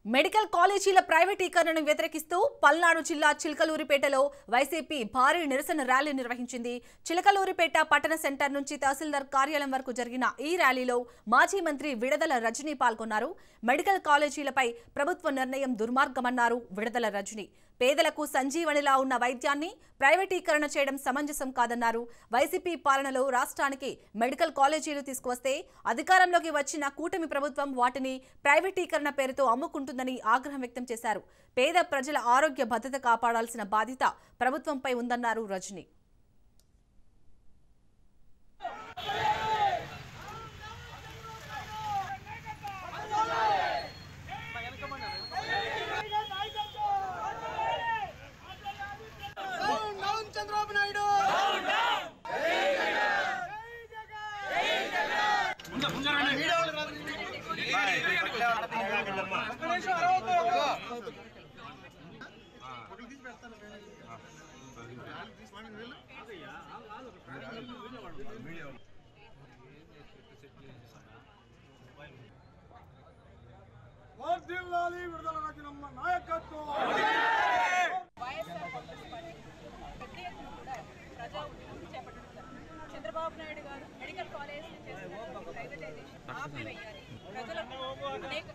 Medical కాలేజీల ప్రైవేటీకరణను వ్యతిరేకిస్తూ పల్నాడు జిల్లా చిలకలూరిపేటలో వైసీపీ భారీ నిరసన ర్యాలీ నిర్వహించింది. చిలకలూరిపేట పట్టణ సెంటర్ నుంచి తహసీల్దార్ కార్యాలయం వరకు జరిగిన ఈ ర్యాలీలో మాజీ మంత్రి విడదల రజనీ పాల్గొన్నారు. మెడికల్ కాలేజీలపై ప్రభుత్వ నిర్ణయం దుర్మార్గమన్నారు విడదల రజనీ. పేదలకు సంజీవనిలా ఉన్న వైద్యాన్ని ప్రైవేటీకరణ చేయడం సమంజసం కాదన్నారు. వైసీపీ పాలనలో రాష్ట్రానికి మెడికల్ కాలేజీలు తీసుకువస్తే అధికారంలోకి వచ్చిన కూటమి ప్రభుత్వం వాటిని ప్రైవేటీకరణ పేరుతో అమ్ముకుంటుందని ఆగ్రహం వ్యక్తం చేశారు. పేద ప్రజల ఆరోగ్య భద్రత కాపాడాల్సిన బాధ్యత ప్రభుత్వంపై ఉందన్నారు రజనీ. చంద్రబాబు నాయుడు గారు మెడికల్ కాలేజ్ ప్రైవేటైజేషన్ ఆపివేయాలి. ప్రజలకు అనేక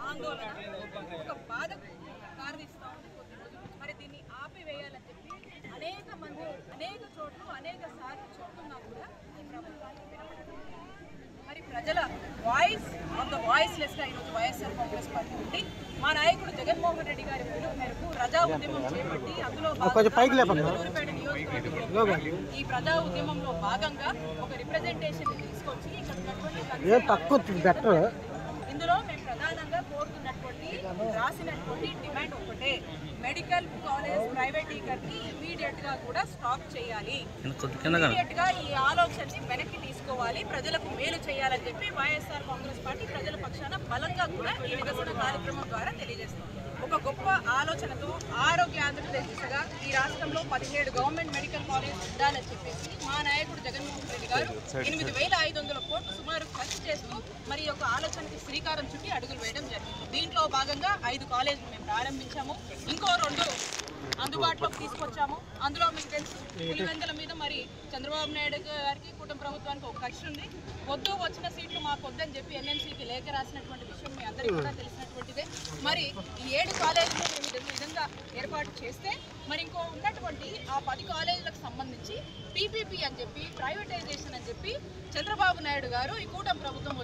ఆందోళన ఒక బాధకు కారణిస్తూ మరి దీన్ని ఆపివేయాలని చెప్పి అనేక మంది అనేక చోట్ల అనేక సార్లు చెప్తున్నా కూడా ఈ ప్రభుత్వానికి వినపడదు. మరి ప్రజల వాయిస్ ఆఫ్ ద వాయిస్లెస్ గా ఈరోజు వైఎస్ఆర్ కాంగ్రెస్ పార్టీ ఉండి మా నాయకుడు జగన్మోహన్ రెడ్డి గారి పిలుపు మేరకు ప్రజా ఉద్యమం చేపట్టి అందులో ఈ ప్రజా ఉద్యమంలో భాగంగా ఒక రిప్రజెంటేషన్ తీసుకొచ్చి ఇందులో మేము ప్రధానంగా కోరుతున్నటువంటి రాసినటువంటి డిమాండ్ ఒకటే, మెడికల్ కాలేజ్ ప్రైవేటీకరణని ఇమీడియట్ గా కూడా స్టాప్ చేయాలి. ఇమీడియట్ గా ఈ ఆలోచనని వెనక్కి తీసుకోవాలి, ప్రజలకు మేలు చేయాలని చెప్పి వైఎస్ఆర్ కాంగ్రెస్ పార్టీ ప్రజల పక్షాన బలంగా కూడా ఈ నిరసన కార్యక్రమం ద్వారా తెలియజేస్తుంది. ఒక గొప్ప ఆలోచనతో ఆరోగ్య ఆంధ్రప్రదేశ్ దిశగా ఈ రాష్ట్రంలో 17 గవర్నమెంట్ మెడికల్ కాలేజ్ ఉండాలని చెప్పేసి మా నాయకుడు జగన్మోహన్ రెడ్డి గారు 8,500 కోట్లు సుమారు ఖర్చు చేస్తూ మరి ఒక ఆలోచనకి శ్రీకారం చుట్టి అడుగులు వేయడం జరిగింది. దీంట్లో భాగంగా 5 కాలేజీలు మేము ప్రారంభించాము, ఇంకో 2 అందుబాటులోకి తీసుకొచ్చాము. అందులో మీకు తెలుసు పులివెందుల మీద మరి చంద్రబాబు నాయుడు గారికి కూటమి ప్రభుత్వానికి ఒక కక్ష ఉంది. వద్దు వచ్చిన సీట్లు మాకు వద్దని చెప్పి ఎన్ఎంసీకి లేఖ రాసినటువంటి విషయం మీ అందరికీ కూడా తెలిసినటువంటిదే. మరి ఈ 7 కాలేజీలు మేము ఈ విధంగా ఏర్పాటు చేస్తే మరి ఇంకో ఉన్నటువంటి ఆ 10 కాలేజీలకు సంబంధించి పీపీపీ అని చెప్పి ప్రైవేటైజేషన్ అని చెప్పి చంద్రబాబు నాయుడు గారు ఈ కూటమి ప్రభుత్వం